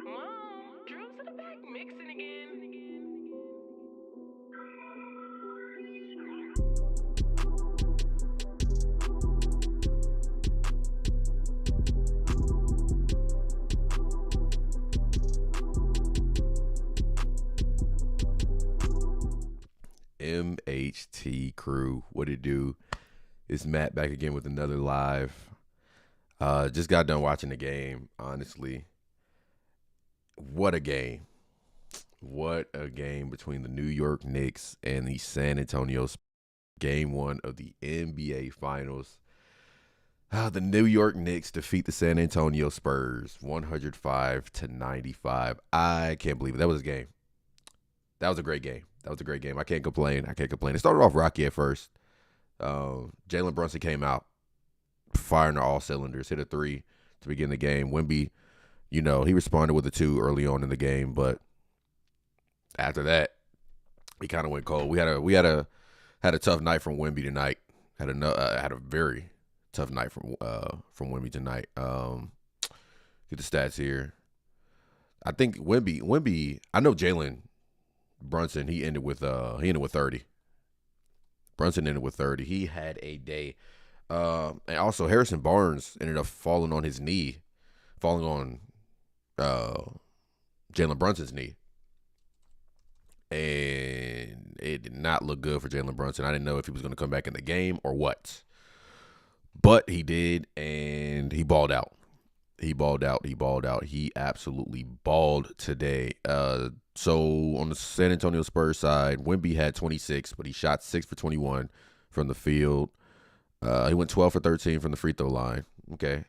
Mom, Drew's in the back mixing again. MHT crew, what it do? It's Matt back again with another live. Just got done watching the game. Honestly, what a game! What a game between the New York Knicks and the San Antonio Spurs. Game one of the NBA Finals. The New York Knicks defeat the San Antonio Spurs 105-95. I can't believe it. That was a game. That was a great game. That was a great game. I can't complain. It started off rocky at first. Jalen Brunson came out firing on all cylinders, hit a three to begin the game. Wemby, he responded with a two early on in the game, but after that, he kind of went cold. We had a tough night from Wemby tonight. Had a very tough night from Wemby tonight. Get the stats here. I think Wemby. I know Jalen Brunson. He ended with 30. Brunson ended with 30. He had a day. And also Harrison Barnes ended up falling on Jalen Brunson's knee. And it did not look good for Jalen Brunson. I didn't know if he was going to come back in the game or what. But he did, and he balled out. He absolutely balled today. So on the San Antonio Spurs side, Wemby had 26, but he shot 6 for 21 from the field. He went 12 for 13 from the free throw line. Okay.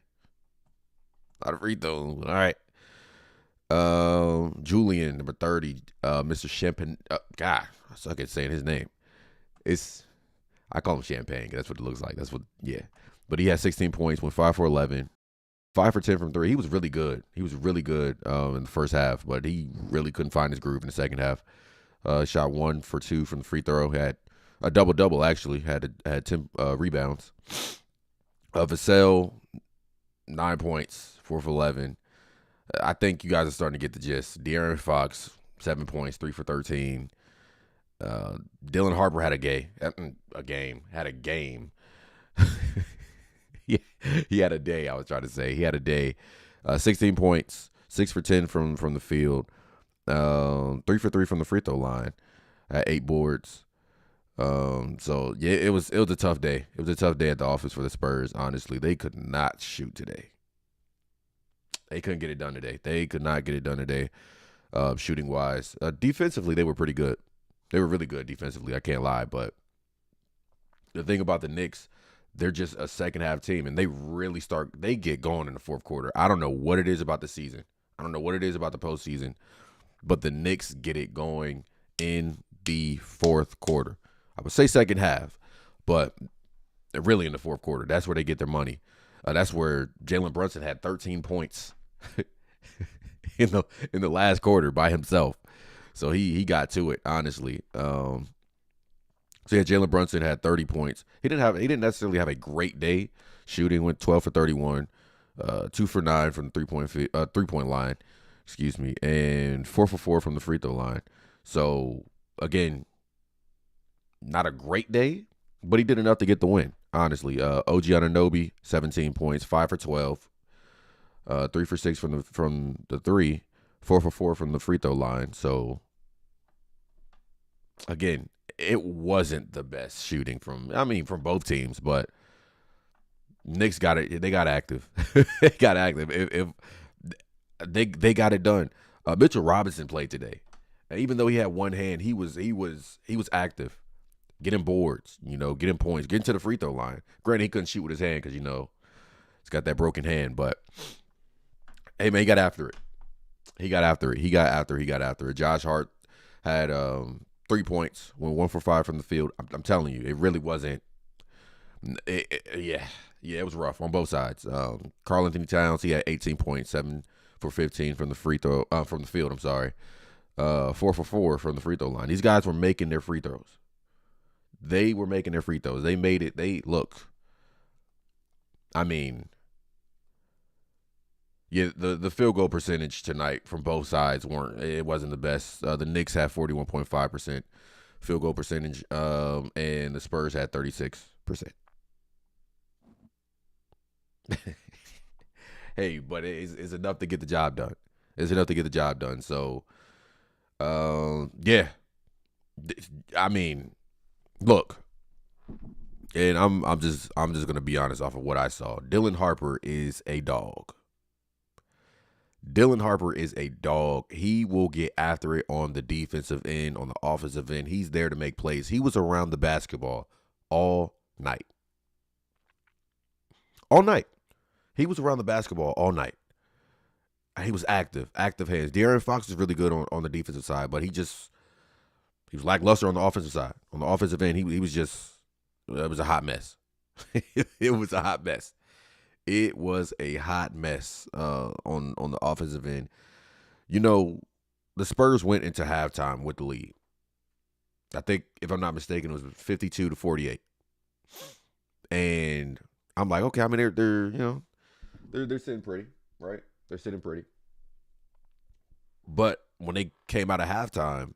A lot of free throws. All right. Julian, number 30, Mr. Champagne. God, I suck at saying his name. I call him Champagne. That's what it looks like. Yeah. But he had 16 points, went 5 for 11, 5 for 10 from 3. He was really good. In the first half, but he really couldn't find his groove in the second half. Shot 1 for 2 from the free throw. Had a double-double, actually. Had 10 rebounds. Vassell, 9 points, 4 for 11. I think you guys are starting to get the gist. De'Aaron Fox, 7 points, 3 for 13. Dylan Harper had a game. He had a day, I was trying to say. He had a day. 16 points, 6 for 10 from the field. 3 for 3 from the free throw line. 8 boards. So yeah, it was a tough day. It was a tough day at the office for the Spurs. Honestly, they could not shoot today. They couldn't get it done today. They could not get it done today, shooting wise. Defensively, they were pretty good. They were really good defensively. I can't lie. But the thing about the Knicks, they're just a second half team, and they get going in the fourth quarter. I don't know what it is about the season. I don't know what it is about the postseason, but the Knicks get it going in the fourth quarter. I would say second half, but really in the fourth quarter. That's where they get their money. That's where Jalen Brunson had 13 points in the last quarter by himself. So he got to it, honestly. So yeah, Jalen Brunson had 30 points. He didn't necessarily have a great day shooting. Went 12 for 31, 2 for 9 from the 3-point line, and 4 for 4 from the free throw line. So again, not a great day, but he did enough to get the win. Honestly, OG Anunoby, 17 points, 5 for 12, 3 for 6 from the 3, 4 for 4 from the free throw line. So again, it wasn't the best shooting from both teams, but Knicks got it. They got active. They got active. If they got it done. Mitchell Robinson played today, and even though he had one hand, he was active, getting boards, getting points, getting to the free throw line. Granted, he couldn't shoot with his hand because he's got that broken hand. But hey, man, he got after it. He got after it. He got after it. Josh Hart had 3 points, went 1 for 5 from the field. I'm telling you, it really wasn't. Yeah, it was rough on both sides. Karl Anthony Towns, he had 18 points, 7 for 15 from the from the field. I'm sorry, 4 for 4 from the free throw line. These guys were making their free throws. They were making their free throws. They made it. They look. I mean, yeah, the field goal percentage tonight from both sides wasn't the best. The Knicks had 41.5% field goal percentage, and the Spurs had 36%. Hey, but it's enough to get the job done. It's enough to get the job done. So, yeah. I mean, look, and I'm just gonna be honest off of what I saw. Dylan Harper is a dog. Dylan Harper is a dog. He will get after it on the defensive end, on the offensive end. He's there to make plays. He was around the basketball all night. All night. He was around the basketball all night. He was active hands. De'Aaron Fox is really good on the defensive side, but he was lackluster on the offensive side. On the offensive end, he was just, it was a hot mess. It was a hot mess. It was a hot mess on the offensive end. The Spurs went into halftime with the lead. I think, if I'm not mistaken, it was 52-48. And I'm like, okay, I mean, they're sitting pretty, right? They're sitting pretty. But when they came out of halftime,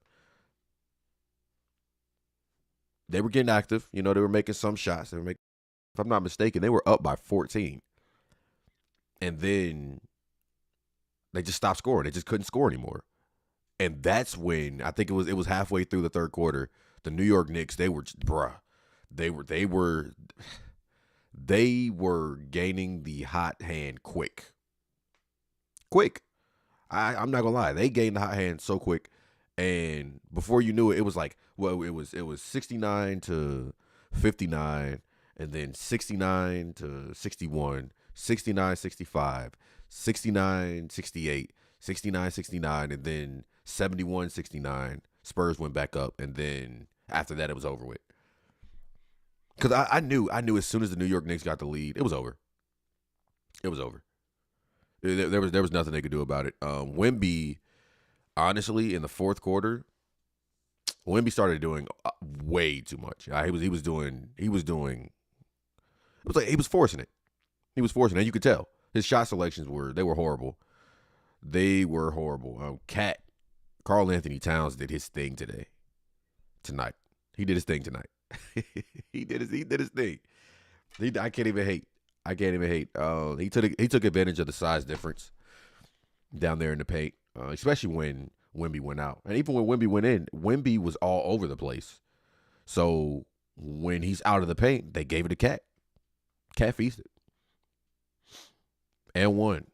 they were getting active. They were making some shots. If I'm not mistaken, they were up by 14. And then they just stopped scoring. They just couldn't score anymore. And that's when, I think it was halfway through the third quarter, the New York Knicks, they were gaining the hot hand quick. I'm not gonna lie, they gained the hot hand so quick, and before you knew it, it was like, well, it was 69-59, and then 69-61, 69-65, 69-68, 69-69, and then 71-69. Spurs went back up, and then after that, it was over with. Because I knew as soon as the New York Knicks got the lead, it was over. It was over. There was nothing they could do about it. Wemby, honestly, in the fourth quarter, Wemby started doing way too much. He was doing. It was like he was forcing it. He was forcing it. And you could tell his shot selections were horrible. They were horrible. Karl Anthony Towns did his thing tonight. He did his thing tonight. He did his thing. I can't even hate. He took advantage of the size difference down there in the paint, especially when Wemby went out, and even when Wemby went in, Wemby was all over the place. So when he's out of the paint, they gave it to Cat. Cat feasted and won.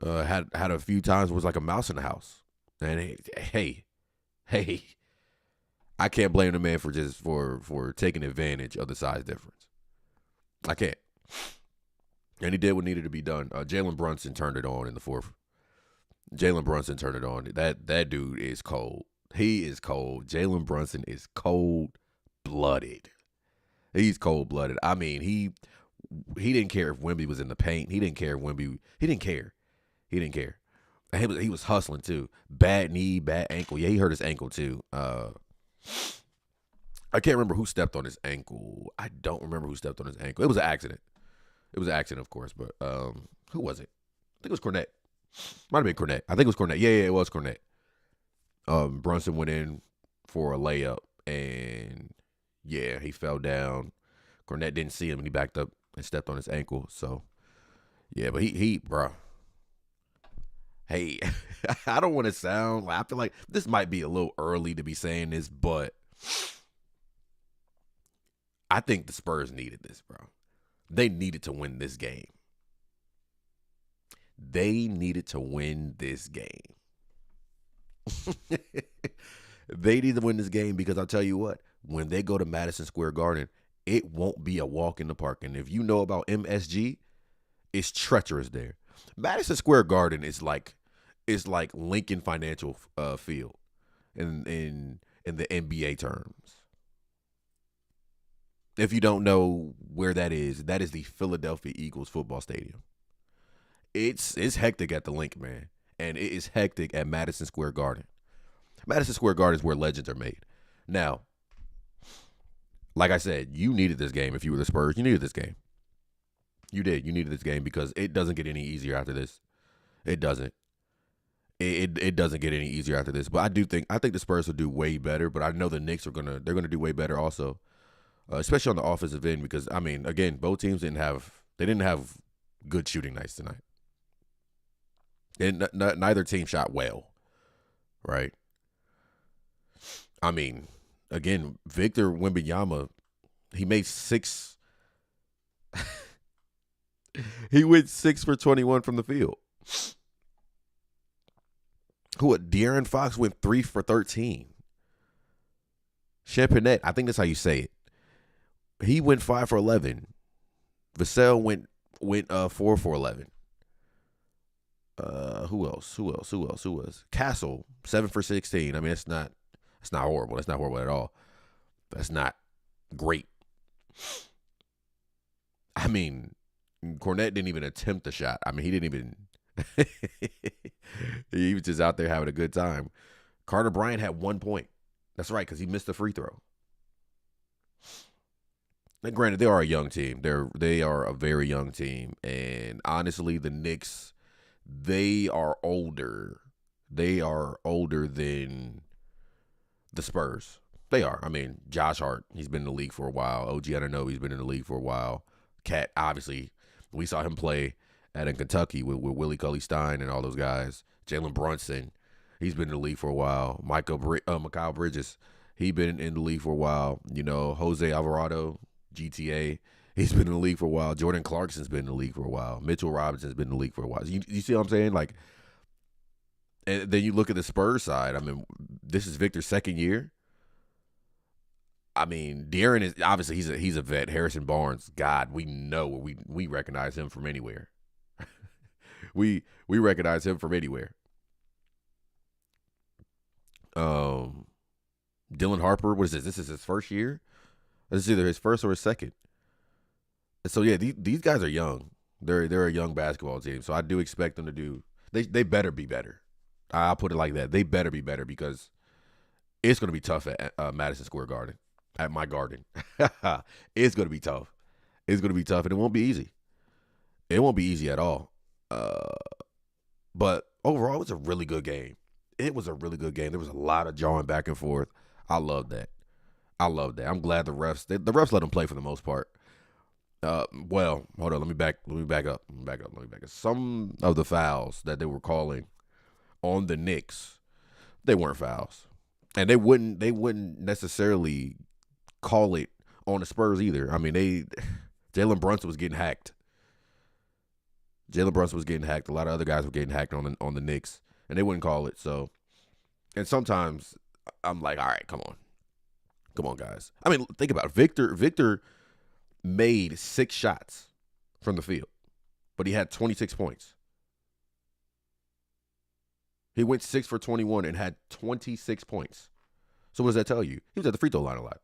Had a few times where it was like a mouse in the house, and hey. I can't blame the man for taking advantage of the size difference. I can't. And he did what needed to be done. Jalen Brunson turned it on in the fourth. Jalen Brunson turned it on. That dude is cold. He is cold. Jalen Brunson is cold-blooded. He's cold-blooded. I mean, he didn't care if Wemby was in the paint. He didn't care if Wemby. He didn't care. He was hustling too. Bad knee, bad ankle. Yeah, he hurt his ankle too. I can't remember who stepped on his ankle. I don't remember who stepped on his ankle. It was an accident. Of course, but who was it? I think it was Cornette. Might have been Cornette. I think it was Cornette. Yeah, it was Cornette. Brunson went in for a layup, and yeah, he fell down. Cornette didn't see him, and he backed up and stepped on his ankle. So, yeah, but he Hey, I don't want to sound like I feel like this might be a little early to be saying this, but I think the Spurs needed this, bro. They needed to win this game. They needed to win this game. They need to win this game because I'll tell you what, when they go to Madison Square Garden, it won't be a walk in the park. And if you know about MSG, it's treacherous there. Madison Square Garden is like Lincoln Financial Field in the NBA terms. If you don't know where that is the Philadelphia Eagles football stadium. It's hectic at the Link, man, and it is hectic at Madison Square Garden. Madison Square Garden is where legends are made. Now, like I said, you needed this game. If you were the Spurs, you needed this game. You did. You needed this game because it doesn't get any easier after this. It doesn't. It doesn't get any easier after this. But I think the Spurs will do way better. But I know the Knicks they're gonna do way better also, especially on the offensive end because I mean again both teams didn't have good shooting nights tonight. And neither team shot well, right? I mean, again, Victor Wembanyama, he made six. He went 6 for 21 from the field. De'Aaron Fox went 3 for 13. Champinet, I think that's how you say it. He went 5 for 11. Vassell went 4 for 11. Who else? Who was? Castle 7 for 16. I mean, it's not horrible. That's not horrible at all. That's not great. I mean, Cornette didn't even attempt the shot. I mean, he didn't even. He was just out there having a good time. Carter Bryant had 1 point. That's right, because he missed the free throw. And granted, they are a young team. They are a very young team, and honestly, the Knicks, they are older. They are older than the Spurs. They are. I mean, Josh Hart, he's been in the league for a while. OG Anunoby's been in the league for a while. Cat, obviously, we saw him play in Kentucky with Willie Cauley-Stein and all those guys. Jalen Brunson, he's been in the league for a while. Mikal Bridges, he's been in the league for a while. You know, Jose Alvarado, GTA, he's been in the league for a while. Jordan Clarkson's been in the league for a while. Mitchell Robinson's been in the league for a while. You see what I'm saying? Like, and then you look at the Spurs side. I mean, this is Victor's second year. I mean, De'Aaron is obviously he's a vet. Harrison Barnes, God, we know we recognize him from anywhere. we recognize him from anywhere. Dylan Harper, what is this? This is his first year. This is either his first or his second. So yeah, these guys are young. They're a young basketball team. So I do expect them to do. They better be better. I'll put it like that. They better be better because it's going to be tough at Madison Square Garden. At my garden. It's going to be tough. It's going to be tough, and it won't be easy. It won't be easy at all. But overall, it was a really good game. It was a really good game. There was a lot of jawing back and forth. I love that. I'm glad the refs let them play for the most part. Well, hold on. Let me back up. Some of the fouls that they were calling on the Knicks, they weren't fouls, and they wouldn't necessarily call it on the Spurs either. I mean, Jalen Brunson was getting hacked. A lot of other guys were getting hacked on the Knicks, and they wouldn't call it. So, and sometimes I'm like, all right, come on, guys. I mean, think about it. Victor made 6 shots from the field, but he had 26 points. He went 6 for 21 and had 26 points. So what does that tell you? He was at the free throw line a lot.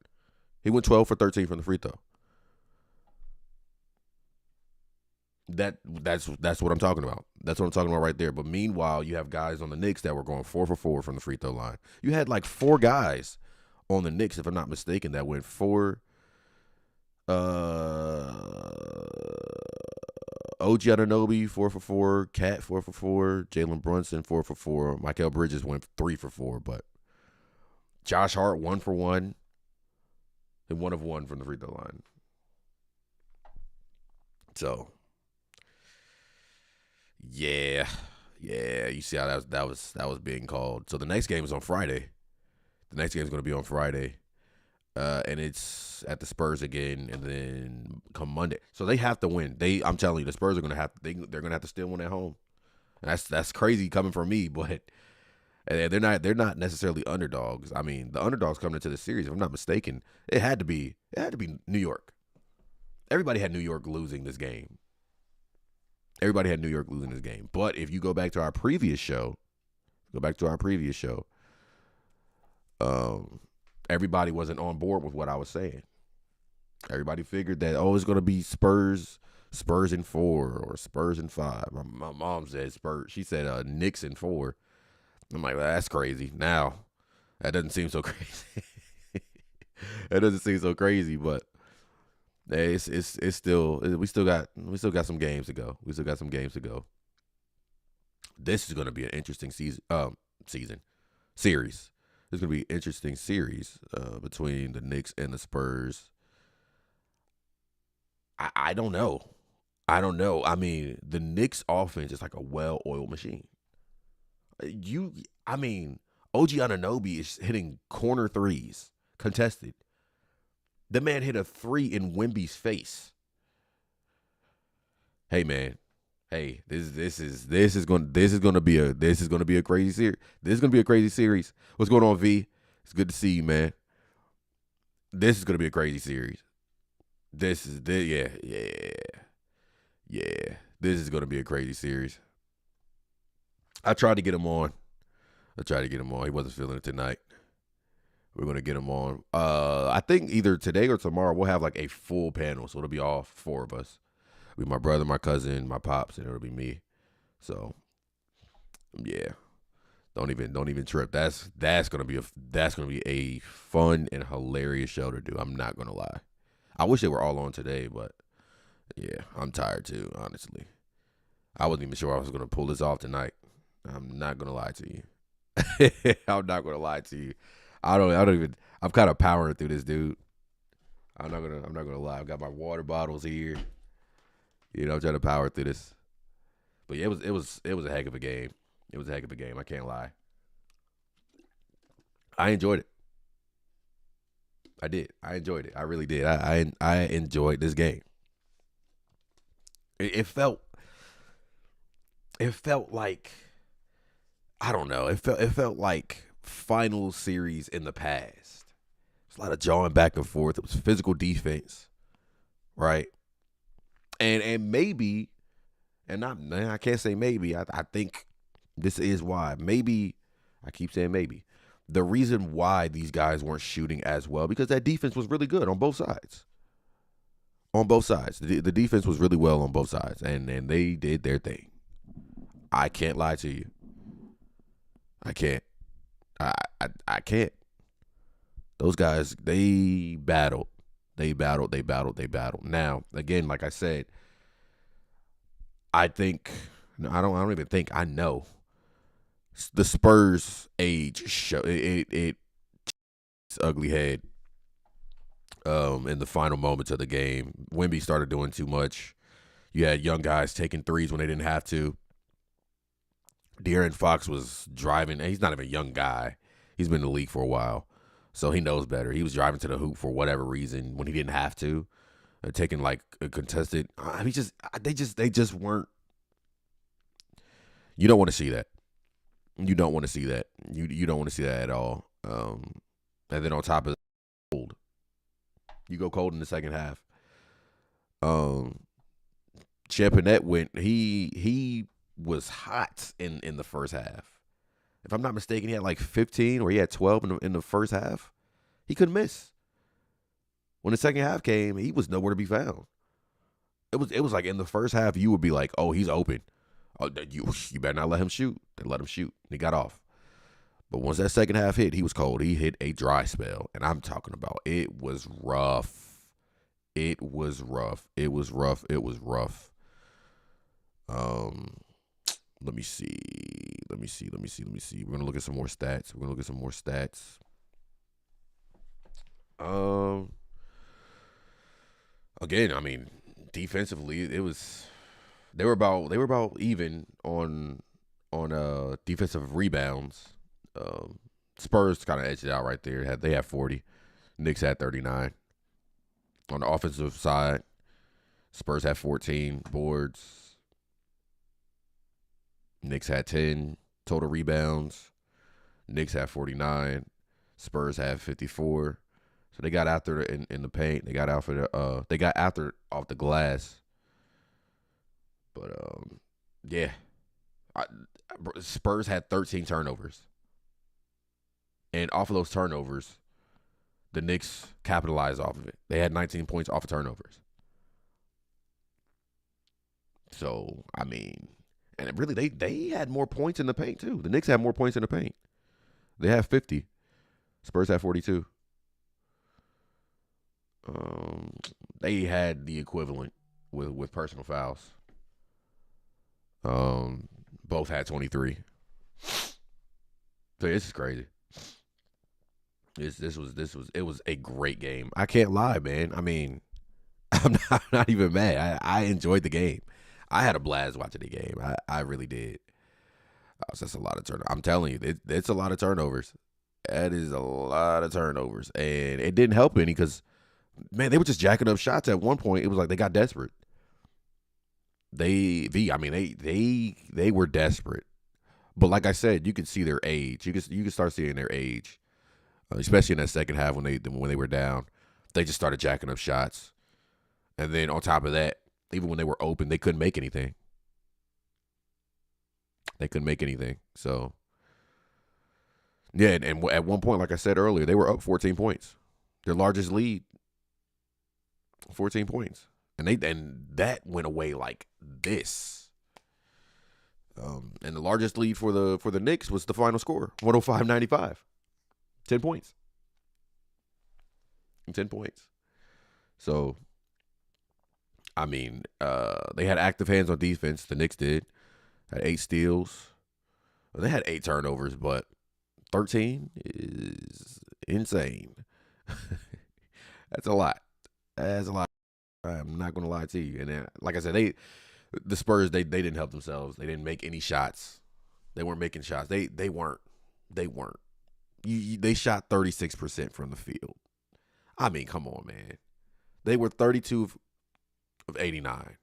He went 12 for 13 from the free throw. That's what I'm talking about. That's what I'm talking about right there. But meanwhile, you have guys on the Knicks that were going 4 for 4 from the free throw line. You had like 4 guys on the Knicks, if I'm not mistaken, that went 4. OG Anunoby 4 for 4, Cat 4 for 4, Jalen Brunson 4 for 4, Mikal Bridges went 3 for 4, but Josh Hart 1 for 1, and 1 of 1 from the free throw line. So, yeah, Yeah, you see how that was being called. So the next game is on Friday. The next game is going to be on Friday, and it's at the Spurs again, and then come Monday. So they have to win. I'm telling you, the Spurs are going to have they're going to have to still win at home. And that's crazy coming from me, but they're not necessarily underdogs. I mean, the underdogs coming into the series, if I'm not mistaken, it had to be New York. Everybody had New York losing this game. Everybody had New York losing this game. But if you go back to our previous show, um, everybody wasn't on board with what I was saying. Everybody figured that it's going to be Spurs in 4 or Spurs in 5. My mom said Spurs. She said Knicks in 4. I'm like, well, that's crazy. Now, that doesn't seem so crazy. It doesn't seem so crazy, but hey, it's still we still got some games to go. We still got some games to go. This is going to be an interesting series. It's going to be an interesting series between the Knicks and the Spurs. I don't know. I mean, the Knicks offense is like a well-oiled machine. I mean, OG Anunoby is hitting corner threes, contested. The man hit a 3 in Wemby's face. Hey man, hey, this is going to be a crazy series. This is going to be a crazy series. What's going on, V? It's good to see you, man. This is going to be a crazy series. Yeah. This is going to be a crazy series. I tried to get him on. He wasn't feeling it tonight. We're going to get him on. I think either today or tomorrow we'll have like a full panel. So it'll be all 4 of us. It'll be my brother, my cousin, my pops, and it'll be me. So yeah. Don't even trip. That's gonna be a fun and hilarious show to do. I'm not gonna lie. I wish they were all on today, but yeah, I'm tired too, honestly. I wasn't even sure I was gonna pull this off tonight. I'm not gonna lie to you. I'm not gonna lie to you. I don't even. I'm kind of powering through this, dude. I'm not gonna lie. I've got my water bottles here. I'm trying to power through this. But yeah, it was a heck of a game. It was a heck of a game. I can't lie. I enjoyed it. I did. I enjoyed it. I really did. I enjoyed this game. It felt like, I don't know. It felt like final series in the past. It's a lot of jawing back and forth. It was physical defense, right? And maybe, I can't say maybe. I think this is why. Maybe, I keep saying maybe. The reason why these guys weren't shooting as well, because that defense was really good on both sides. On both sides. The defense was really well on both sides, and they did their thing. I can't lie to you. I can't. I can't. Those guys, they battled. They battled. Now, again, like I said, I think, I don't even think, I know the Spurs age show it's ugly head in the final moments of the game. Wemby started doing too much. You had young guys taking threes when they didn't have to. De'Aaron Fox was driving, and he's not even a young guy. He's been in the league for a while, so he knows better. He was driving to the hoop for whatever reason when he didn't have to, taking like a contested. They just weren't. You don't want to see that. You don't want to see that. You don't want to see that at all. And then on top of that, cold. You go cold in the second half. Champinet went. He was hot in the first half. If I'm not mistaken, he had like 15 or he had 12 in the first half. He couldn't miss. When the second half came, he was nowhere to be found. It was like in the first half, you would be like, oh, he's open. Oh, you better not let him shoot. They let him shoot. And he got off. But once that second half hit, he was cold. He hit a dry spell. And I'm talking about it was rough. It was rough. Let me see. We're gonna look at some more stats. Again, I mean, defensively, they were about even on on defensive rebounds. Spurs kind of edged it out right there. They had 40. Knicks had 39. On the offensive side, Spurs had 14 boards. Knicks had 10 total rebounds. Knicks had 49. Spurs had 54. So they got after it in the paint. They got after they got after it off the glass. But yeah, Spurs had 13 turnovers, and off of those turnovers, the Knicks capitalized off of it. They had 19 points off of turnovers. So I mean, and really they had more points in the paint too. The Knicks had more points in the paint. They had 50. Spurs had 42. They had the equivalent with personal fouls. Both had 23. So this is crazy. It was a great game. I can't lie, man. I mean, I'm not even mad. I enjoyed the game. I had a blast watching the game. I really did. It's just a lot of turnovers. I'm telling you, it's a lot of turnovers. That is a lot of turnovers, and it didn't help any because, man, they were just jacking up shots at one point. It was like they got desperate. They were desperate, but like I said, you could see their age. You could start seeing their age, especially in that second half when they were down. They just started jacking up shots, and then on top of that, even when they were open, they couldn't make anything. So, yeah, and at one point, like I said earlier, they were up 14 points, their largest lead, 14 points. And that went away like this. And the largest lead for the Knicks was the final score, 105-95. 10 points. 10 points. So, I mean, they had active hands on defense. The Knicks did. Had 8 steals. Well, they had 8 turnovers, but 13 is insane. That's a lot. That's a lot. I'm not gonna lie to you. And like I said, the Spurs they didn't help themselves. They didn't make any shots. They weren't making shots. They weren't. They shot 36% from the field. I mean, come on, man. They were 32 of 89.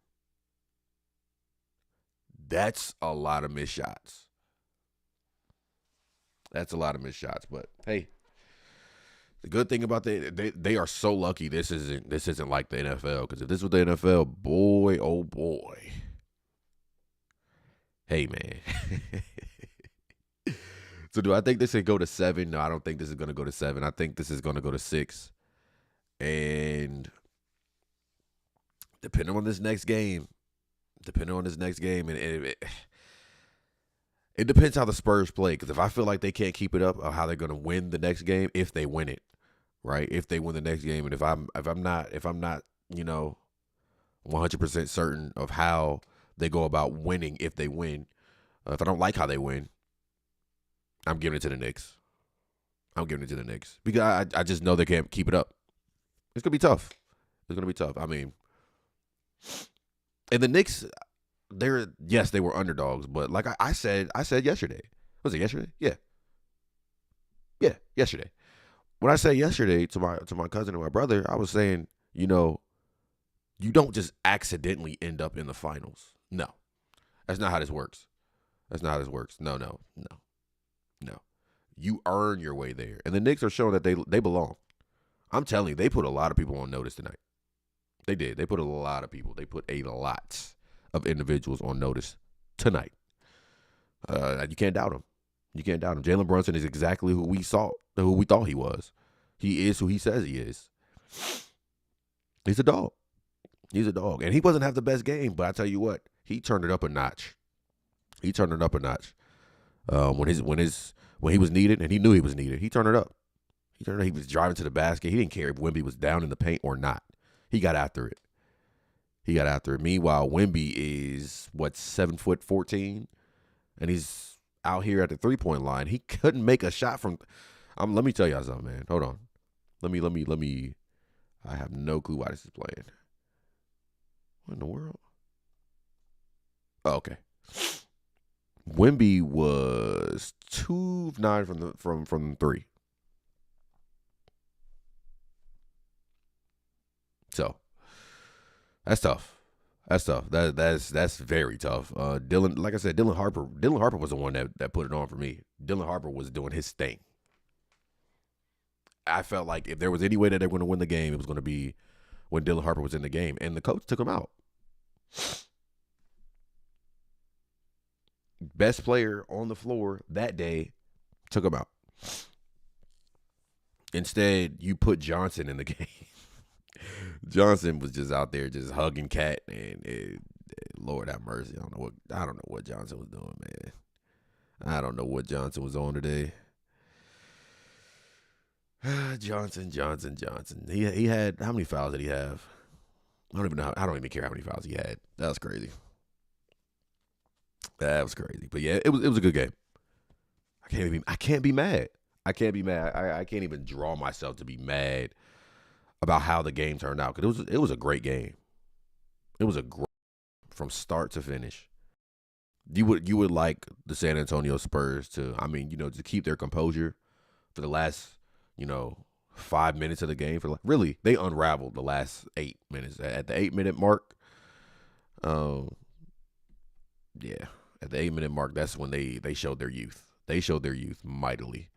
That's a lot of missed shots. But hey, the good thing about they are so lucky this isn't like the NFL, because if this was the NFL, boy, oh boy. Hey, man. So do I think this could go to 7? No, I don't think this is going to go to 7. I think this is going to go to 6. And depending on this next game, and it depends how the Spurs play. Because if I feel like they can't keep it up, or how they're going to win the next game, if they win it, right? If they win the next game, and if I'm not, 100% certain of how they go about winning, if they win, if I don't like how they win, I'm giving it to the Knicks. Because I just know they can't keep it up. It's gonna be tough. I mean, and the Knicks, they were underdogs, but like I said yesterday. Was it yesterday? Yeah, yesterday. When I said yesterday to my cousin and my brother, I was saying, you don't just accidentally end up in the finals. No, that's not how this works. No. You earn your way there, and the Knicks are showing that they belong. I'm telling you, they put a lot of people on notice tonight. They did. They put a lot of people. They put a lot of individuals on notice tonight. You can't doubt them. Jalen Brunson is exactly who we thought he was. He is who he says he is. He's a dog. And he wasn't have the best game, but I tell you what, he turned it up a notch. When he was needed, and he knew he was needed, he turned it up. He was driving to the basket. He didn't care if Wemby was down in the paint or not. He got after it. Meanwhile, Wemby is 7'14", and he's out here at the 3-point line. He couldn't make a shot from. Let me tell y'all something, man. Hold on. Let me. I have no clue why this is playing. What in the world? Oh, okay. Wemby was 2 of 9 from 3. So that's tough. That's tough. That's very tough. Dylan, like I said, Dylan Harper was the one that put it on for me. Dylan Harper was doing his thing. I felt like if there was any way that they were going to win the game, it was going to be when Dylan Harper was in the game, and the coach took him out. Best player on the floor that day took him out. Instead, you put Johnson in the game. Johnson was just out there just hugging Cat, and Lord have mercy. I don't know what Johnson was doing, man. I don't know what Johnson was on today. Johnson. He had, how many fouls did he have? I don't even care how many fouls he had. That was crazy. That was crazy. But yeah, it was a good game. I can't be mad. I can't be mad. I can't even draw myself to be mad about how the game turned out, because it was a great game. It was a great from start to finish. You would like the San Antonio Spurs to, to keep their composure for the last, 5 minutes of the game. Really, they unraveled the last 8 minutes. At the 8-minute mark, yeah, at the 8-minute mark, that's when they showed their youth. They showed their youth mightily,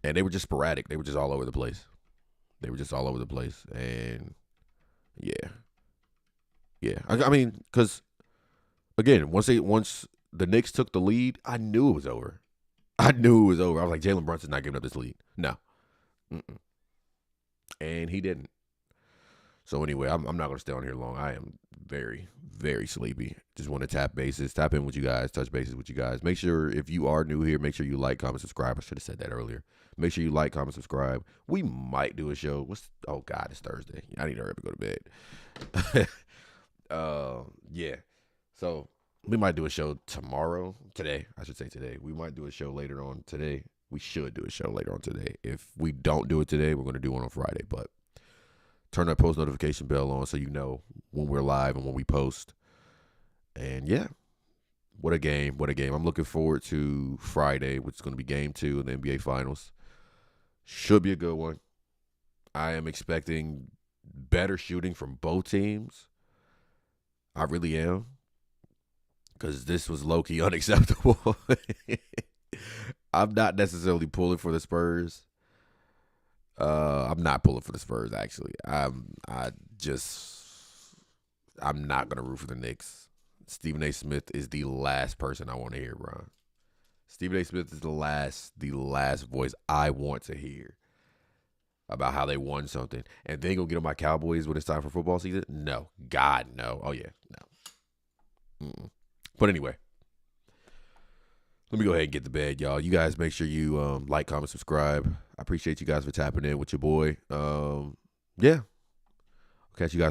and they were just sporadic. They were just all over the place. And yeah. Because again, once the Knicks took the lead, I knew it was over. I was like, Jalen Brunson's not giving up this lead. No. Mm-mm. And he didn't. So anyway, I'm not going to stay on here long. I am very, very sleepy. Just want to tap in with you guys, touch bases with you guys. Make sure, if you are new here, make sure you like, comment, subscribe. I should have said that earlier. Make sure you like, comment, subscribe. We might do a show. Oh God, it's Thursday. I need to hurry up and go to bed. Yeah. So we might do a show today. I should say today. We might do a show later on today. We should do a show later on today. If we don't do it today, we're going to do one on Friday. But turn that post notification bell on so you know when we're live and when we post. And yeah, what a game. I'm looking forward to Friday, which is going to be game 2 in the NBA Finals. Should be a good one. I am expecting better shooting from both teams. I really am. Because this was low-key unacceptable. I'm not necessarily pulling for the Spurs. I'm not pulling for the Spurs, actually. I'm not going to root for the Knicks. Stephen A. Smith is the last person I want to hear, bro. Stephen A. Smith is the last voice I want to hear about how they won something. And then go get on my Cowboys when it's time for football season? No. God, no. Oh, yeah. No. Mm-mm. But anyway, let me go ahead and get to bed, y'all. You guys make sure you like, comment, subscribe. I appreciate you guys for tapping in with your boy. Yeah. I'll catch you guys on